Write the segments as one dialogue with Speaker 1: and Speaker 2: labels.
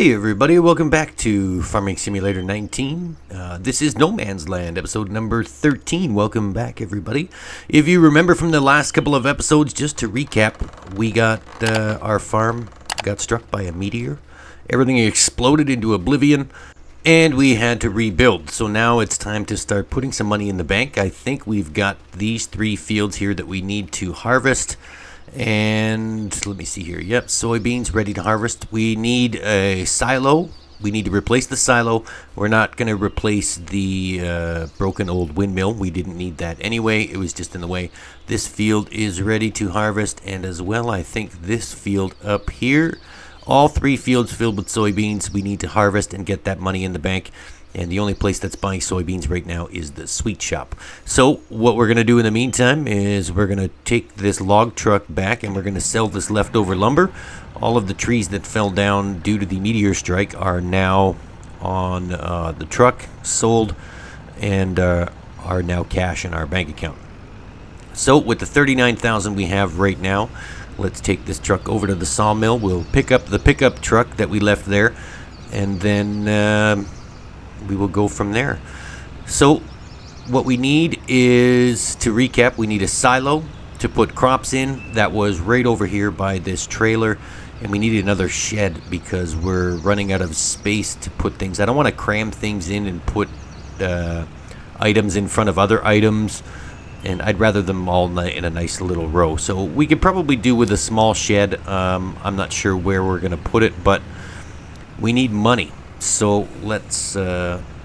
Speaker 1: Hey everybody, welcome back to Farming Simulator 19. This is No Man's Land, episode number 13. Welcome back everybody. If you remember from the last couple of episodes, just to recap, we got our farm got struck by a meteor. Everything exploded into oblivion, and we had to rebuild. So now it's time to start putting some money in the bank. I think we've got these 3 fields here that we need to harvest. And let me see here. Yep, soybeans ready to harvest. We need a silo. We need to replace the silo. We're not going to replace the broken old windmill. We didn't need that anyway. It was just in the way. This field is ready to harvest. And as well, I think this field up here. All 3 fields filled with soybeans. We need to harvest and get that money in the bank. And the only place that's buying soybeans right now is the sweet shop. So what we're going to do in the meantime is we're going to take this log truck back and we're going to sell this leftover lumber. All of the trees that fell down due to the meteor strike are now on the truck, sold, and are now cash in our bank account. So with the $39,000 we have right now, let's take this truck over to the sawmill. We'll pick up the pickup truck that we left there, and then we will go from there. So what we need is, to recap, we need a silo to put crops in. That was right over here by this trailer, and we need another shed because we're running out of space to put things. I don't want to cram things in and put items in front of other items, and I'd rather them all in a nice little row. So we could probably do with a small shed. I'm not sure where we're going to put it, but we need money. So let's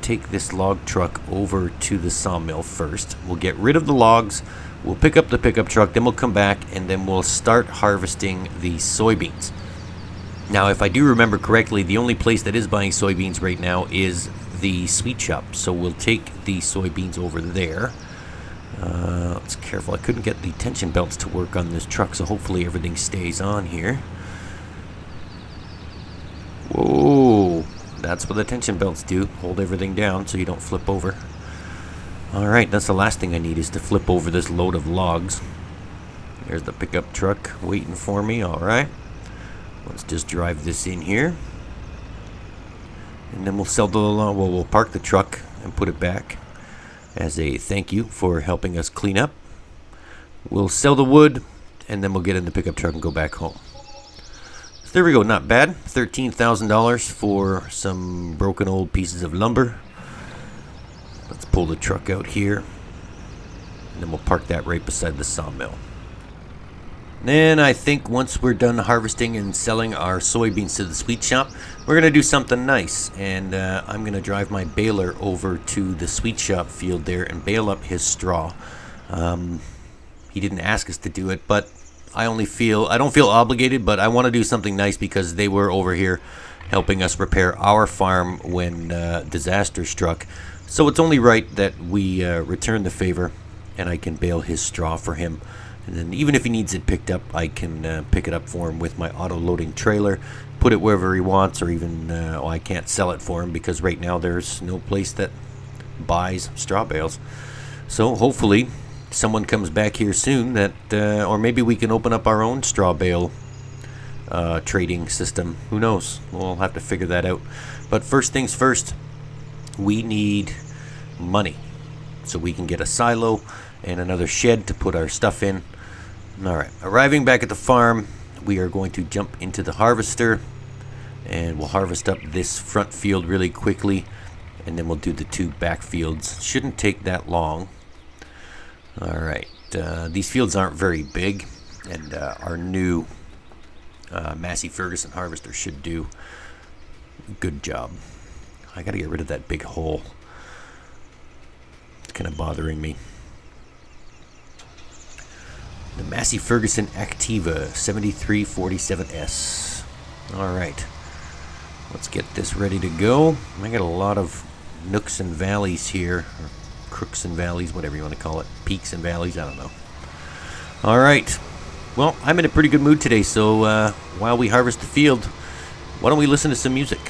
Speaker 1: take this log truck over to the sawmill first. We'll get rid of the logs. We'll pick up the pickup truck. Then we'll come back and then we'll start harvesting the soybeans. Now, if I do remember correctly, the only place that is buying soybeans right now is the sweet shop. So we'll take the soybeans over there. Let's be careful. I couldn't get the tension belts to work on this truck, so hopefully everything stays on here. Whoa. That's what the tension belts do. Hold everything down so you don't flip over. Alright, that's the last thing I need, is to flip over this load of logs. There's the pickup truck waiting for me. Alright. Let's just drive this in here. And then we'll sell the we'll park the truck and put it back as a thank you for helping us clean up. We'll sell the wood, and then we'll get in the pickup truck and go back home. There we go, not bad. $13,000 for some broken old pieces of lumber. Let's pull the truck out here, and then we'll park that right beside the sawmill. Then I think once we're done harvesting and selling our soybeans to the sweet shop, we're going to do something nice. And I'm going to drive my baler over to the sweet shop field there and bale up his straw. He didn't ask us to do it, but I don't feel obligated, but I want to do something nice because they were over here helping us repair our farm when disaster struck. So it's only right that we return the favor, and I can bale his straw for him. And then even if he needs it picked up, I can pick it up for him with my auto-loading trailer, put it wherever he wants, or even I can't sell it for him because right now there's no place that buys straw bales. So hopefully someone comes back here soon that or maybe we can open up our own straw bale trading system. Who knows? We'll have to figure that out. But first things first, we need money so we can get a silo and another shed to put our stuff in. Alright, arriving back at the farm, we are going to jump into the harvester, and we'll harvest up this front field really quickly, and then we'll do the 2 back fields. Shouldn't take that long. Alright, these fields aren't very big, and our new Massey Ferguson harvester should do a good job. I gotta get rid of that big hole. It's kind of bothering me. The Massey Ferguson Activa 7347S. Alright, let's get this ready to go. I got a lot of nooks and valleys here, or crooks and valleys, whatever you want to call it. Peaks and valleys, I don't know. Alright, well, I'm in a pretty good mood today, so while we harvest the field, why don't we listen to some music?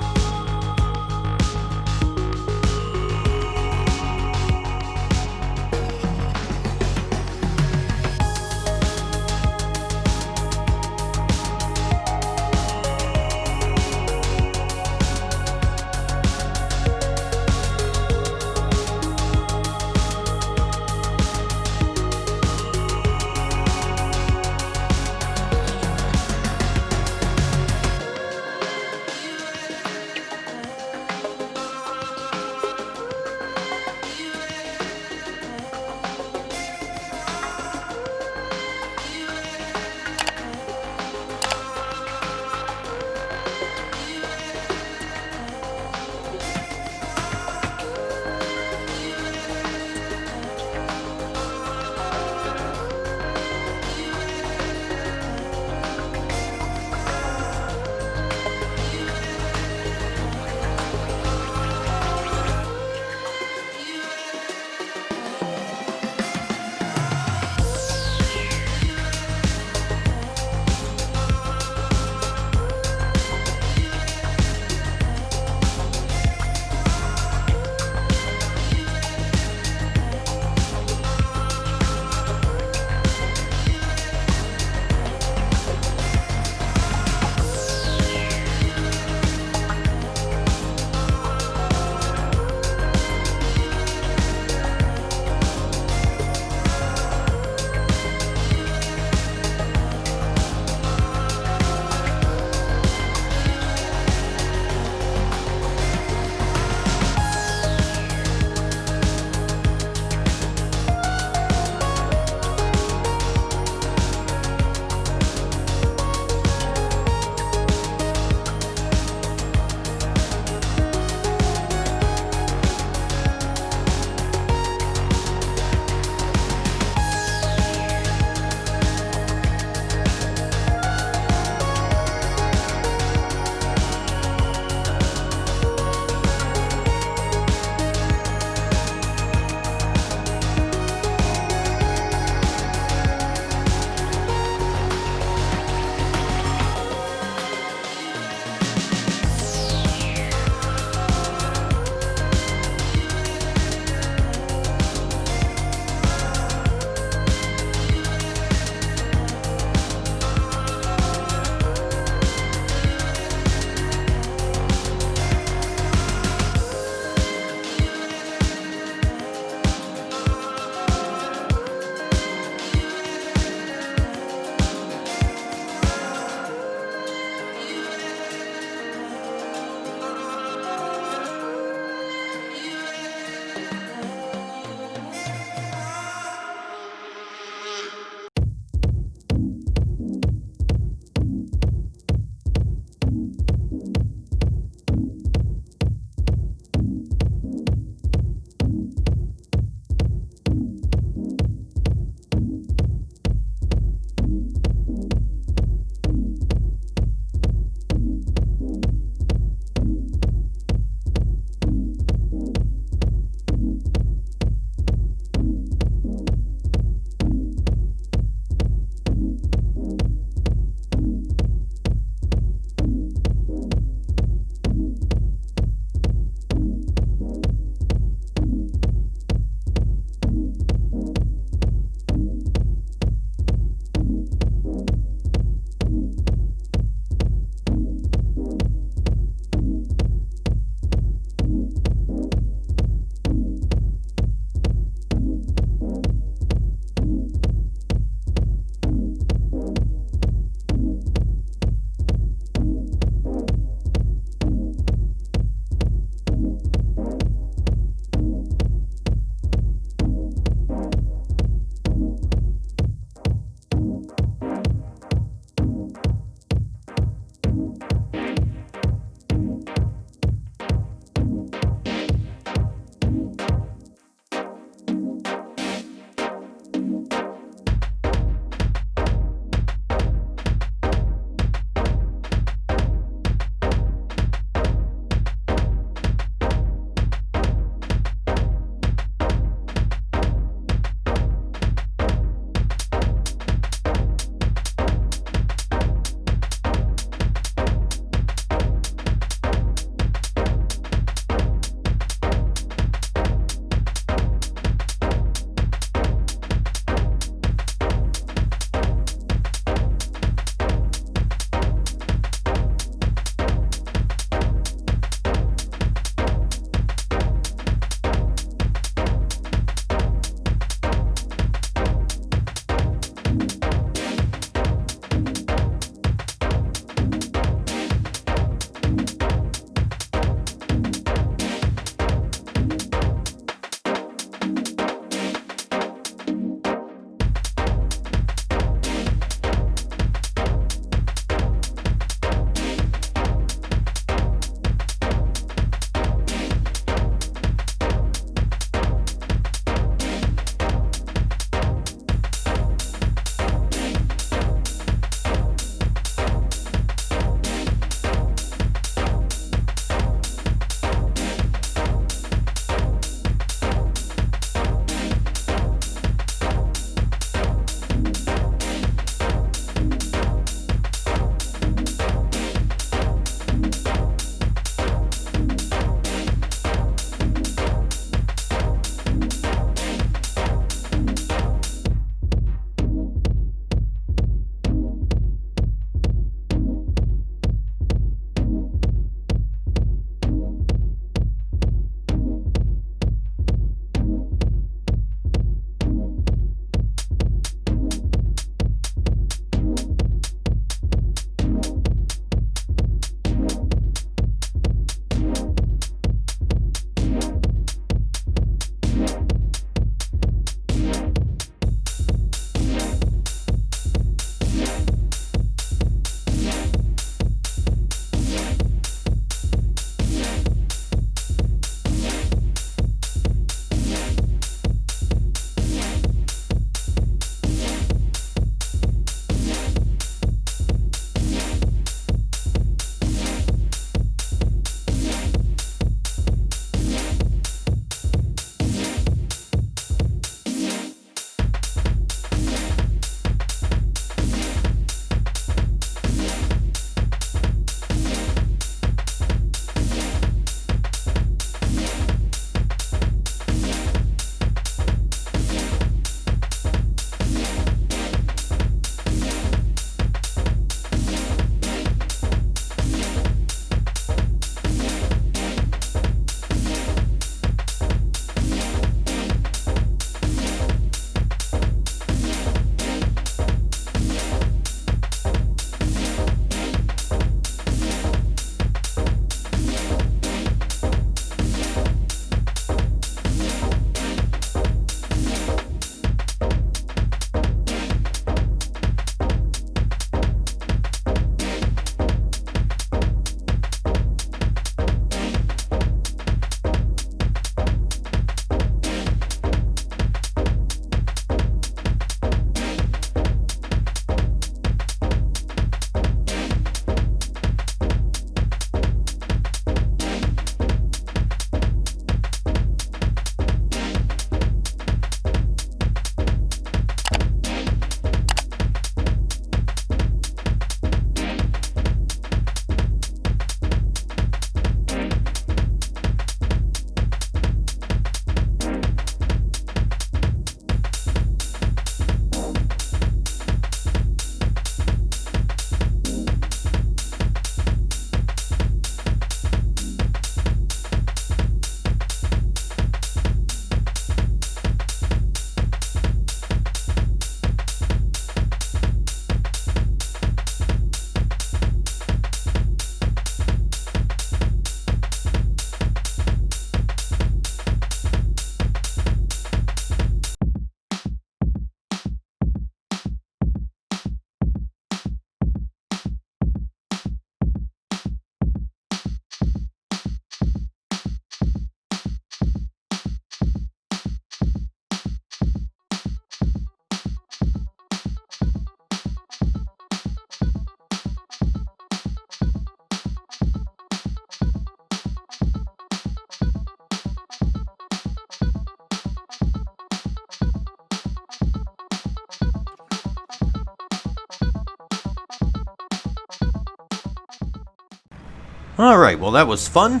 Speaker 1: Alright, well that was fun.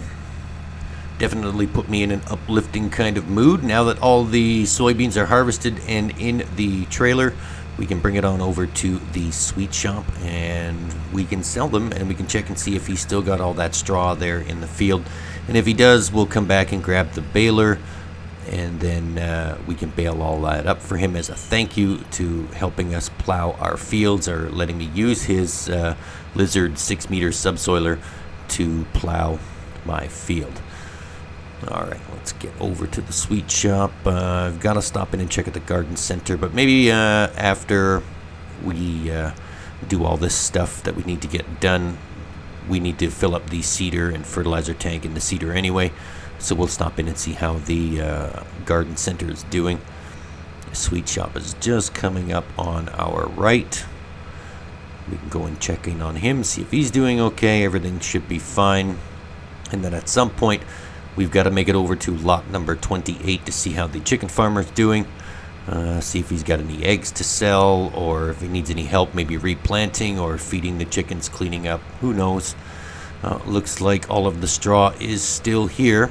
Speaker 1: Definitely put me in an uplifting kind of mood. Now that all the soybeans are harvested and in the trailer, we can bring it on over to the sweet shop and we can sell them, and we can check and see if he's still got all that straw there in the field. And if he does, we'll come back and grab the baler, and then we can bale all that up for him as a thank you to helping us plow our fields, or letting me use his Lizard 6-meter subsoiler to plow my field. Alright, let's get over to the sweet shop. I've got to stop in and check at the garden center, but maybe after we do all this stuff that we need to get done, we need to fill up the seeder and fertilizer tank in the seeder anyway, so we'll stop in and see how the garden center is doing. The sweet shop is just coming up on our right. We can go and check in on him, see if he's doing okay. Everything should be fine. And then at some point, we've got to make it over to lot number 28 to see how the chicken farmer's doing. See if he's got any eggs to sell, or if he needs any help, maybe replanting or feeding the chickens, cleaning up. Who knows? Looks like all of the straw is still here,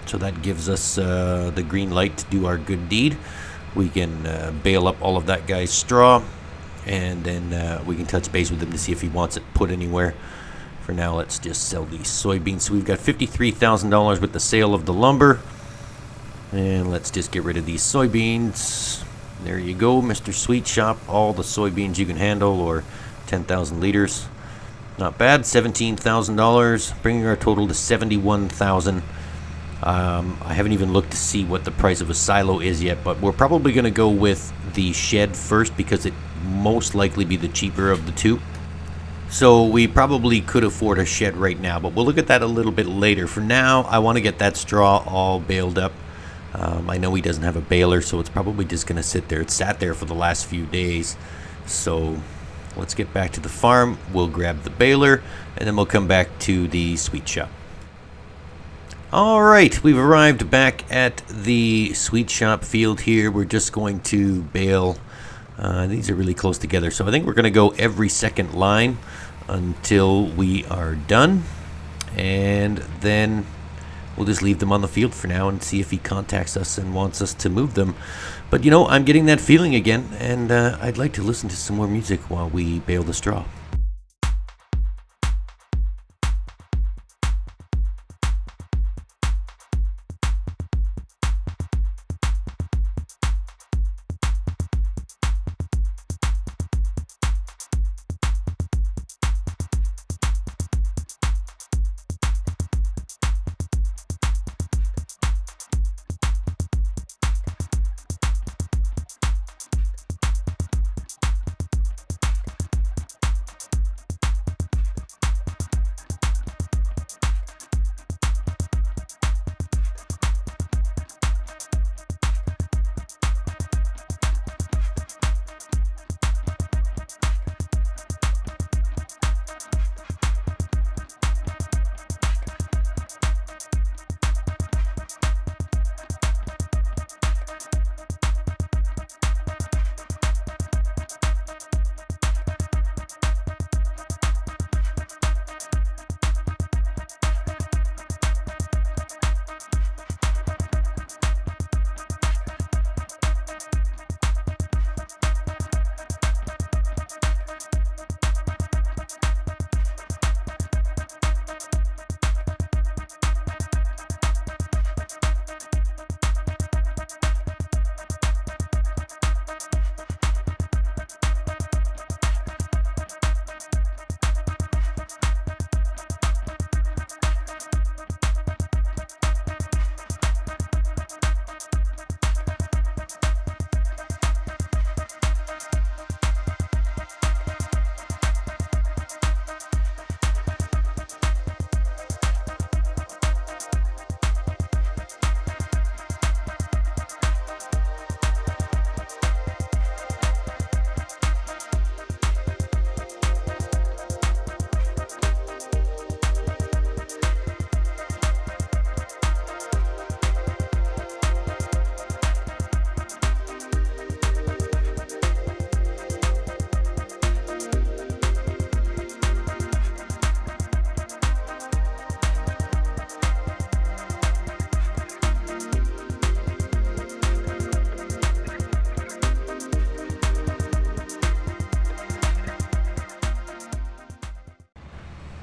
Speaker 1: so that gives us the green light to do our good deed. We can bale up all of that guy's straw, and then we can touch base with him to see if he wants it put anywhere. For now, let's just sell these soybeans. So we've got $53,000 with the sale of the lumber. And let's just get rid of these soybeans. There you go, Mr. Sweet Shop. All the soybeans you can handle, or 10,000 liters. Not bad, $17,000, bringing our total to $71,000. I haven't even looked to see what the price of a silo is yet, but we're probably going to go with the shed first because it most likely be the cheaper of the two. So we probably could afford a shed right now, but we'll look at that a little bit later. For now, I want to get that straw all baled up. I know he doesn't have a baler, so it's probably just going to sit there. It's sat there for the last few days. So let's get back to the farm. We'll grab the baler, and then we'll come back to the sweet shop. All right, we've arrived back at the sweet shop field here. We're just going to bale. These are really close together, so I think we're going to go every second line until we are done, and then we'll just leave them on the field for now and see if he contacts us and wants us to move them. But you know, I'm getting that feeling again, and I'd like to listen to some more music while we bale the straw.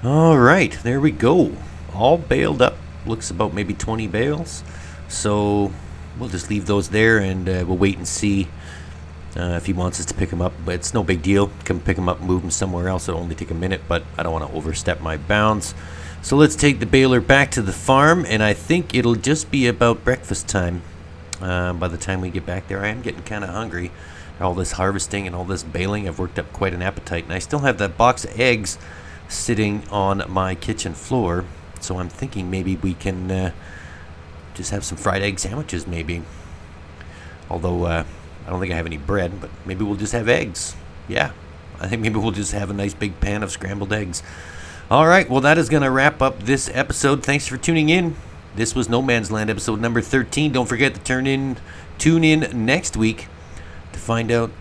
Speaker 1: All right, there we go. All baled up. Looks about maybe 20 bales. So we'll just leave those there, and we'll wait and see if he wants us to pick them up. But it's no big deal. Come pick them up, move them somewhere else. It'll only take a minute, but I don't want to overstep my bounds. So let's take the baler back to the farm, and I think it'll just be about breakfast time by the time we get back there. I am getting kind of hungry. All this harvesting and all this baling, I've worked up quite an appetite. And I still have that box of eggs sitting on my kitchen floor, so I'm thinking maybe we can just have some fried egg sandwiches maybe. Although I don't think I have any bread, but maybe we'll just have eggs. Yeah, I think maybe we'll just have a nice big pan of scrambled eggs. All right, well, that is going to wrap up this episode. Thanks for tuning in. This was No Man's Land episode number 13. Don't forget to tune in next week to find out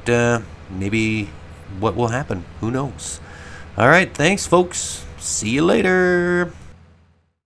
Speaker 1: maybe what will happen. Who knows? All right, thanks, folks. See you later.